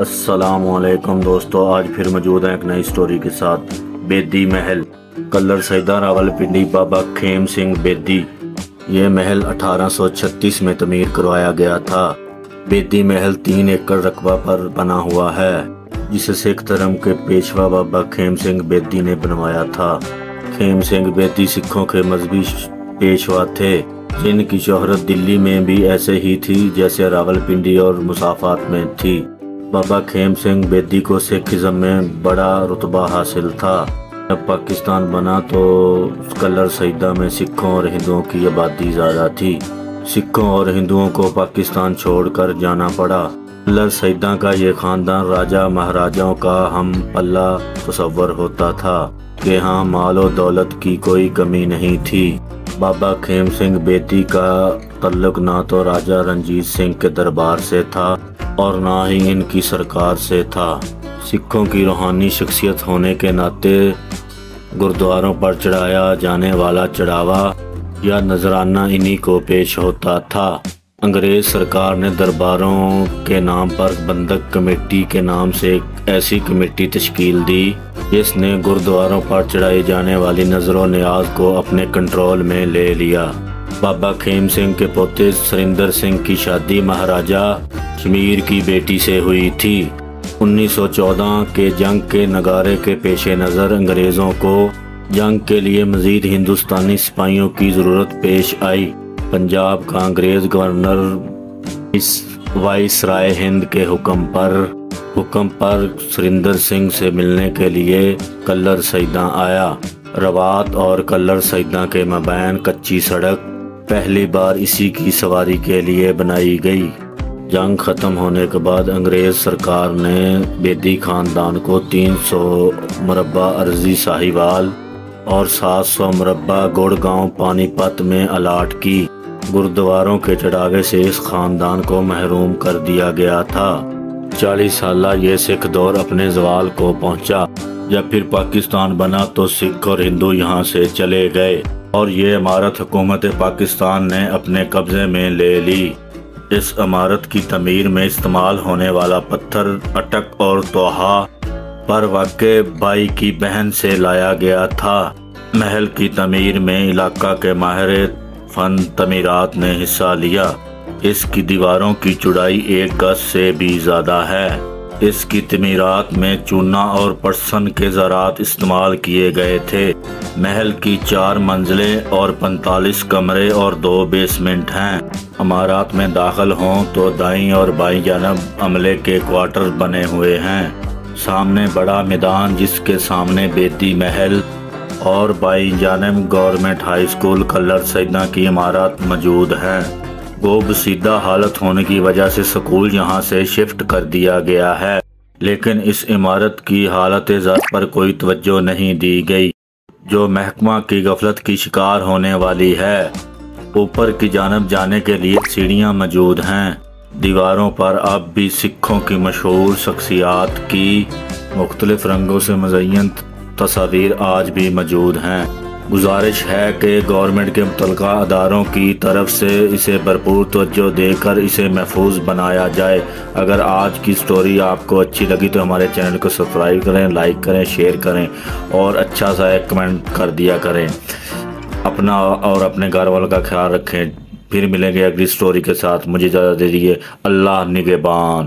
السلام علیکم دوستو، آج پھر موجود ہیں ایک نئی سٹوری کے ساتھ۔ بیدی محل، کلر سیدہ راولپنڈی بابا کھیم سنگھ بیدی۔ یہ محل 1836 میں تعمیر کروایا گیا تھا۔ بیدی محل 3 ایکڑ رقبہ پر بنا ہوا ہے، جسے سکھ دھرم کے پیشوا بابا کھیم سنگھ بیدی نے بنوایا تھا۔ کھیم سنگھ بیدی سکھوں کے مذہبی پیشوا تھے، جن کی شہرت دلی میں بھی ایسے ہی تھی جیسے راولپنڈی اور مسافات میں تھی۔ بابا کھیم سنگھ بیدی کو سکھزم میں بڑا رتبہ حاصل تھا۔ جب پاکستان بنا تو کلر سیدہ میں سکھوں اور ہندوؤں کی آبادی زیادہ تھی۔ سکھوں اور ہندوؤں کو پاکستان چھوڑ کر جانا پڑا۔ کلر سیدہ کا یہ خاندان راجہ مہاراجاؤں کا ہم پلہ تصور ہوتا تھا کہ ہاں مال و دولت کی کوئی کمی نہیں تھی۔ بابا کھیم سنگھ بیدی کا تعلق نہ تو راجہ رنجیت سنگھ کے دربار سے تھا اور نہ ہی ان کی سرکار سے تھا۔ سکھوں کی روحانی شخصیت ہونے کے ناطے گردواروں پر چڑھایا جانے والا چڑھاوا یا نذرانہ انہی کو پیش ہوتا تھا۔ انگریز سرکار نے درباروں کے نام پر بندک کمیٹی کے نام سے ایک ایسی کمیٹی تشکیل دی جس نے گردواروں پر چڑھائی جانے والی نذر و نیاز کو اپنے کنٹرول میں لے لیا۔ بابا کھیم سنگھ کے پوتے سریندر سنگھ کی شادی مہاراجہ شمیر کی بیٹی سے ہوئی تھی۔ 1914 کے جنگ کے نگارے کے پیش نظر انگریزوں کو جنگ کے لیے مزید ہندوستانی سپاہیوں کی ضرورت پیش آئی۔ پنجاب کا انگریز گورنر وائس رائے ہند کے حکم پر سریندر سنگھ سے ملنے کے لیے کلر سیدہ آیا۔ روات اور کلر سیدہ کے مابین کچی سڑک پہلی بار اسی کی سواری کے لیے بنائی گئی۔ جنگ ختم ہونے کے بعد انگریز سرکار نے بیدی خاندان کو 300 مربع ارضی ساہیوال اور 700 مربع گڑگاؤں پانی پت میں الاٹ کی۔ گردواروں کے چڑھاوے سے اس خاندان کو محروم کر دیا گیا تھا۔ 40 سالہ یہ سکھ دور اپنے زوال کو پہنچا۔ جب پھر پاکستان بنا تو سکھ اور ہندو یہاں سے چلے گئے اور یہ عمارت حکومت پاکستان نے اپنے قبضے میں لے لی۔ اس عمارت کی تعمیر میں استعمال ہونے والا پتھر اٹک اور توحا پر واقع بائی کی بہن سے لایا گیا تھا۔ محل کی تعمیر میں علاقہ کے ماہر فن تعمیرات نے حصہ لیا۔ اس کی دیواروں کی چوڑائی 1 گز سے بھی زیادہ ہے۔ اس کی تعمیرات میں چونا اور پٹسن کے زرات استعمال کیے گئے تھے۔ محل کی 4 منزلیں اور 45 کمرے اور 2 بیسمنٹ ہیں۔ عمارات میں داخل ہوں تو دائیں اور بائیں جانب عملے کے کوارٹر بنے ہوئے ہیں۔ سامنے بڑا میدان جس کے سامنے بیدی محل اور بائیں جانب گورنمنٹ ہائی اسکول کلر سیدہ کی عمارت موجود ہے۔ وہ بسیدہ حالت ہونے کی وجہ سے سکول یہاں سے شفٹ کر دیا گیا ہے، لیکن اس عمارت کی حالت زر پر کوئی توجہ نہیں دی گئی، جو محکمہ کی غفلت کی شکار ہونے والی ہے۔ اوپر کی جانب جانے کے لیے سیڑھیاں موجود ہیں۔ دیواروں پر اب بھی سکھوں کی مشہور شخصیات کی مختلف رنگوں سے مزین تصاویر آج بھی موجود ہیں۔ گزارش ہے کہ گورنمنٹ کے متعلقہ اداروں کی طرف سے اسے بھرپور توجہ دے کر اسے محفوظ بنایا جائے۔ اگر آج کی سٹوری آپ کو اچھی لگی تو ہمارے چینل کو سبسکرائب کریں، لائک کریں، شیئر کریں اور اچھا سا ایک کمنٹ کر دیا کریں۔ اپنا اور اپنے گھر والوں کا خیال رکھیں۔ پھر ملیں گے اگلی سٹوری کے ساتھ۔ مجھے اجازت دیجیے۔ اللہ نگہبان۔